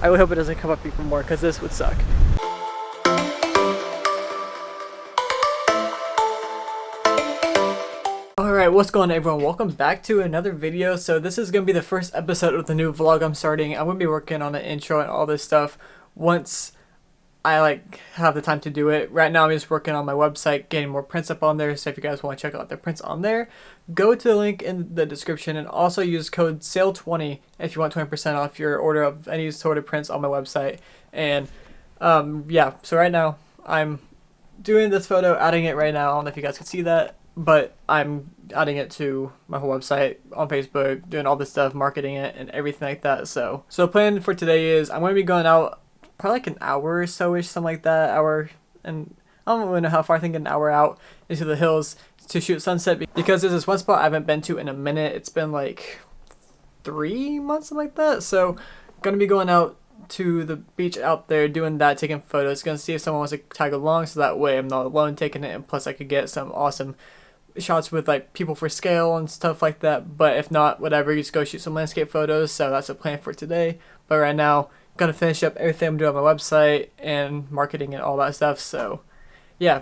I would hope it doesn't come up even more because this would suck. Alright, what's going on everyone? Welcome back to another video. So this is going to be the first episode of the new vlog I'm starting. I'm going to be working on an intro and all this stuff once I have the time to do it. Right now I'm just working on my website, getting more prints up on there. So if you guys want to check out the prints on there, go to the link in the description and also use code SALE20 if you want 20% off your order of any sort of prints on my website. And yeah, so right now I'm doing this photo, adding it right now. I don't know if you guys can see that, but I'm adding it to my whole website on Facebook, doing all this stuff, marketing it and everything like that. So the plan for today is I'm going to be going out probably like an hour or so-ish, something like that, hour, and I don't really know how far, I think an hour out into the hills to shoot sunset, because there's this one spot I haven't been to in a minute. It's been like 3 months, something like that. So gonna be going out to the beach out there, doing that, taking photos, gonna see if someone wants to tag along, so that way I'm not alone taking it, and plus I could get some awesome shots with like people for scale and stuff like that. But if not, whatever, you just go shoot some landscape photos. So that's the plan for today. But right now gonna finish up everything I'm doing on my website and marketing and all that stuff. So yeah,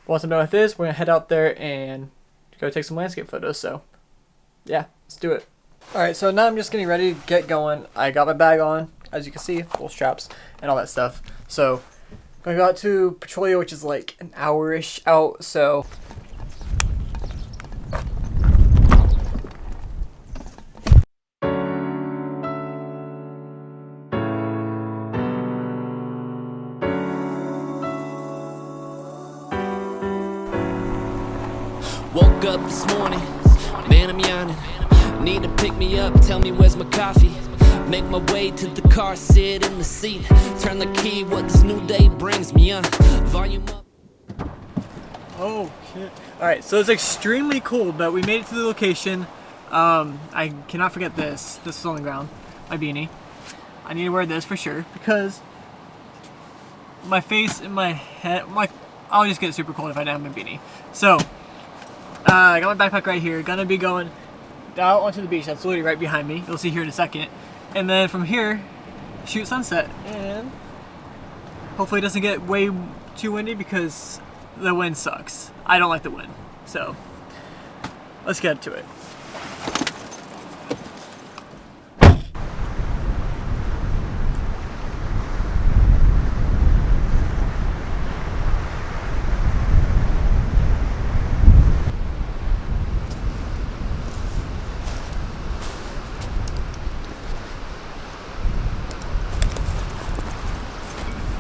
once I'm done with this, we're gonna head out there and go take some landscape photos. So yeah, let's do it. Alright, so now I'm just getting ready to get going. I got my bag on, as you can see, full straps and all that stuff. So I'm gonna go out to Petrolia, which is like an hour-ish out. So woke up this morning, man, I'm yawning. Need to pick me up, tell me where's my coffee. Make my way to the car, sit in the seat. Turn the key, what this new day brings me on. Volume up. oh shit. Alright, so it's extremely cold, but we made it to the location. I cannot forget this. This is on the ground. My beanie. I need to wear this for sure because my face and my head, I'll just get super cold if I don't have my beanie. So I got my backpack right here. Gonna be going out onto the beach. That's literally right behind me. You'll see here in a second. And then from here, shoot sunset. And hopefully it doesn't get way too windy because the wind sucks. I don't like the wind. So let's get to it.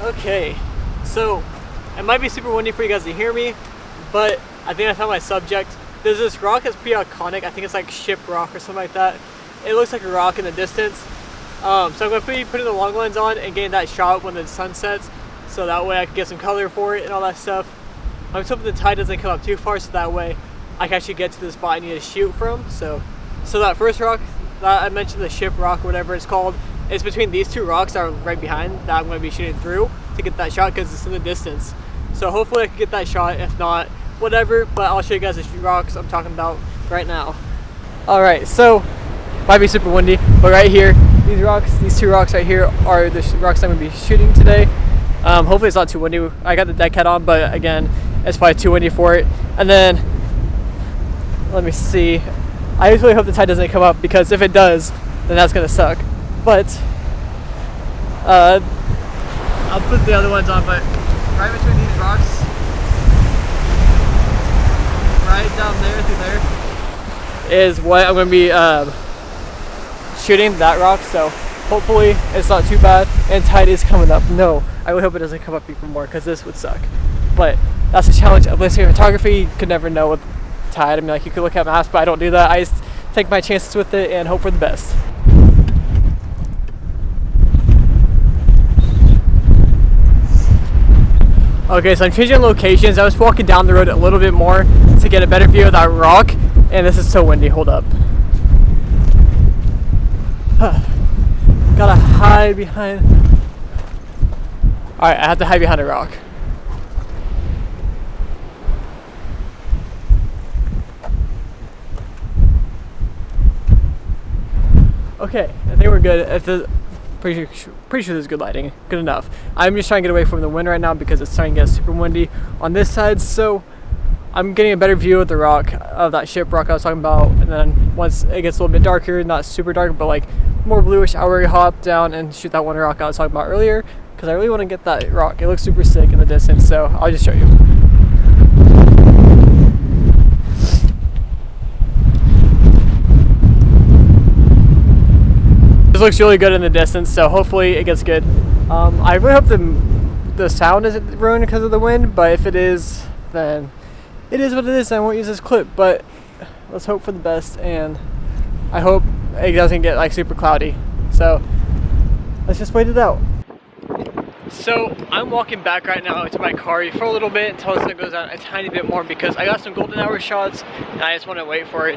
Okay, so it might be super windy for you guys to hear me, but I think I found my subject. There's this rock that's pretty iconic. I think it's like Ship Rock or something like that. It looks like a rock in the distance. So I'm going to be putting the long lens on and getting that shot when the sun sets, so that way I can get some color for it and all that stuff. I'm just hoping the tide doesn't come up too far, so that way I can actually get to the spot I need to shoot from. So that first rock that I mentioned, the Ship Rock or whatever it's called, it's between these two rocks that are right behind that I'm going to be shooting through to get that shot because it's in the distance. So hopefully I can get that shot. If not, whatever, but I'll show you guys the rocks I'm talking about right now. Alright, so might be super windy, but right here, these two rocks right here are the rocks I'm going to be shooting today. Hopefully it's not too windy. I got the deck hat on, but again, it's probably too windy for it. And then, let me see. I just really hope the tide doesn't come up, because if it does, then that's going to suck. But I'll put the other ones on, but right between these rocks, right down there through there, is what I'm going to be shooting, that rock. So hopefully it's not too bad and tide is coming up. No, I would hope it doesn't come up even more because this would suck. But that's the challenge of landscape photography. You could never know with tide. I mean, like, you could look at maps, but I don't do that. I just take my chances with it and hope for the best. Okay, so I'm changing locations. I was walking down the road a little bit more to get a better view of that rock, and this is so windy. Hold up. Gotta hide behind. Alright, I have to hide behind a rock. Okay, I think we're good. If the pretty sure there's good lighting, good enough. I'm just trying to get away from the wind right now because it's starting to get super windy on this side, so I'm getting a better view of the rock, of that ship rock I was talking about. And then once it gets a little bit darker, not super dark, but like more bluish, I'll already hop down and shoot that one rock I was talking about earlier, because I really want to get that rock. It looks super sick in the distance, so I'll just show you. This looks really good in the distance, so hopefully it gets good. I really hope the sound isn't ruined because of the wind, but if it is, then it is what it is. I won't use this clip, but let's hope for the best, and I hope it doesn't get like super cloudy. So let's just wait it out. So I'm walking back right now to my car for a little bit until the sun goes down a tiny bit more, because I got some golden hour shots and I just want to wait for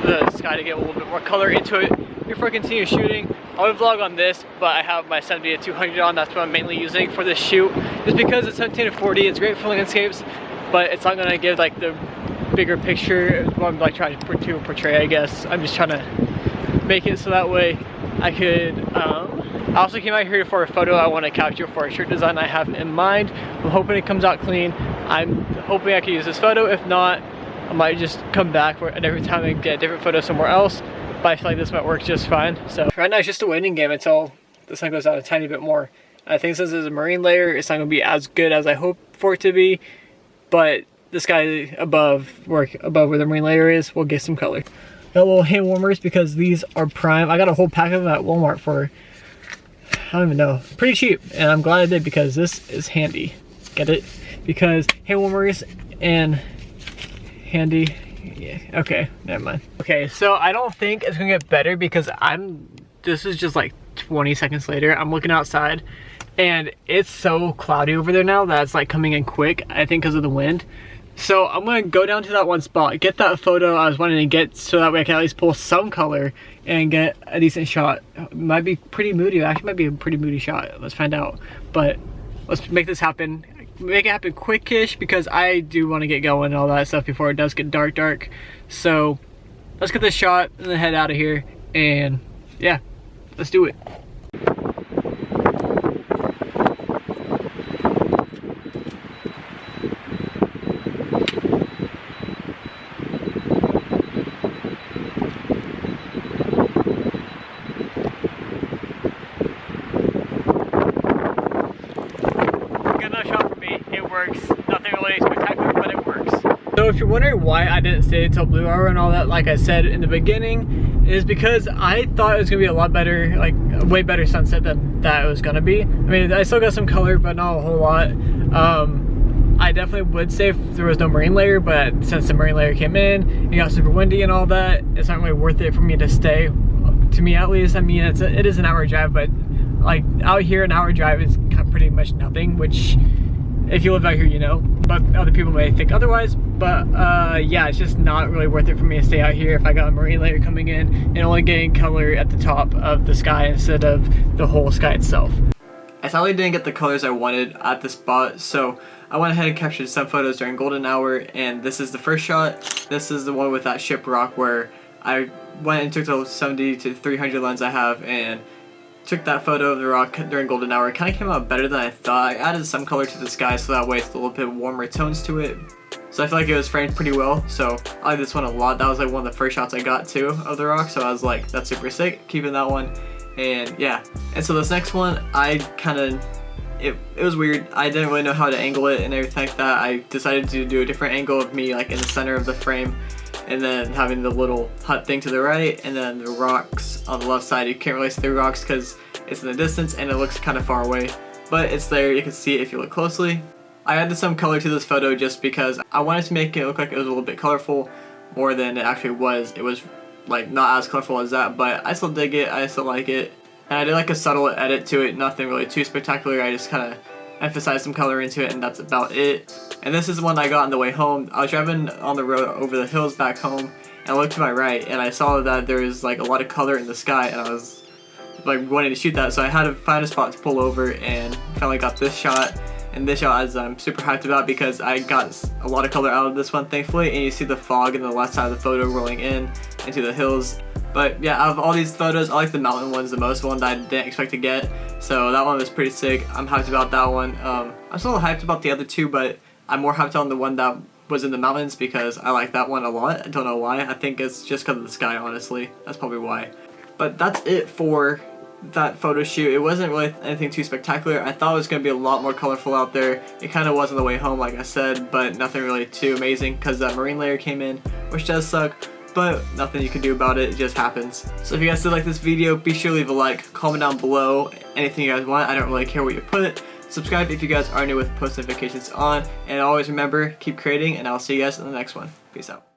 the sky to get a little bit more color into it before I continue shooting. I'll vlog on this, but I have my 70-200 on. That's what I'm mainly using for this shoot, just because it's 17-40. It's great for landscapes, but it's not going to give like the bigger picture what I'm like trying to portray, I guess. I'm just trying to make it so that way I could I also came out here for a photo I want to capture for a shirt design I have in mind. I'm hoping it comes out clean. I'm hoping I can use this photo. If not, I might just come back for every time I get a different photo somewhere else, but I feel like this might work just fine. So right now it's just a waiting game until the sun goes out a tiny bit more. I think since there's a marine layer, it's not going to be as good as I hope for it to be, but the sky above where the marine layer is will get some color. Got little hand warmers because these are prime. I got a whole pack of them at Walmart for, I don't even know, pretty cheap, and I'm glad I did because this is handy. Get it? Because hand warmers and handy. Yeah, okay, never mind. Okay, so I don't think it's gonna get better because this is just like 20 seconds later. I'm looking outside and it's so cloudy over there now that it's like coming in quick, I think because of the wind. So I'm gonna go down to that one spot, get that photo I was wanting to get, so that way I can at least pull some color and get a decent shot. It might be pretty moody. It actually might be a pretty moody shot. Let's find out. But let's make this happen. Make it happen quickish because I do want to get going and all that stuff before it does get dark. So let's get this shot and then head out of here. And yeah, let's do it. Nothing really spectacular, but it works. So if you're wondering why I didn't stay until blue hour and all that, like I said in the beginning, is because I thought it was gonna be a lot better, like a way better sunset than that it was gonna be. I mean, I still got some color, but not a whole lot. I definitely would say if there was no marine layer, but since the marine layer came in, it got super windy and all that, it's not really worth it for me to stay, to me at least. I mean, it is an hour drive, but like out here, an hour drive is pretty much nothing, which if you live out here, you know, but other people may think otherwise. But yeah, it's just not really worth it for me to stay out here if I got a marine layer coming in and only getting color at the top of the sky instead of the whole sky itself. I sadly didn't get the colors I wanted at the spot, so I went ahead and captured some photos during golden hour, and this is the first shot. This is the one with that ship rock where I went and took the 70-300 lens I have and took that photo of the rock during golden hour. It kind of came out better than I thought. I added some color to the sky so that way it's a little bit warmer tones to it. So I feel like it was framed pretty well. So I like this one a lot. That was like one of the first shots I got too of the rock. So I was like, that's super sick, keeping that one. And yeah. And so this next one, I kind of, it was weird. I didn't really know how to angle it and everything like that. I decided to do a different angle of me like in the center of the frame, and then having the little hut thing to the right, and then the rocks on the left side. You can't really see the rocks because it's in the distance and it looks kind of far away, but it's there. You can see it if you look closely. I added some color to this photo just because I wanted to make it look like it was a little bit colorful more than it actually was. It was like not as colorful as that, but I still dig it. I still like it. And I did like a subtle edit to it, nothing really too spectacular. I just kind of emphasized some color into it, and that's about it. And this is the one I got on the way home. I was driving on the road over the hills back home, and I looked to my right and I saw that there was like a lot of color in the sky, and I was like wanting to shoot that, so I had to find a spot to pull over, and finally got this shot. And this shot I'm super hyped about because I got a lot of color out of this one, thankfully, and you see the fog in the left side of the photo rolling in into the hills. But yeah, out of all these photos, I like the mountain ones the most, one that I didn't expect to get. So that one was pretty sick. I'm hyped about that one. I'm still hyped about the other two, but I'm more hyped on the one that was in the mountains because I like that one a lot. I don't know why. I think it's just because of the sky, honestly. That's probably why. But that's it for that photo shoot. It wasn't really anything too spectacular. I thought it was going to be a lot more colorful out there. It kind of was on the way home, like I said, but nothing really too amazing because that marine layer came in, which does suck, but nothing you can do about it. It just happens. So if you guys did like this video, be sure to leave a like, comment down below anything you guys want. I don't really care what you put. Subscribe if you guys are new with post notifications on, and always remember, keep creating, and I'll see you guys in the next one. Peace out.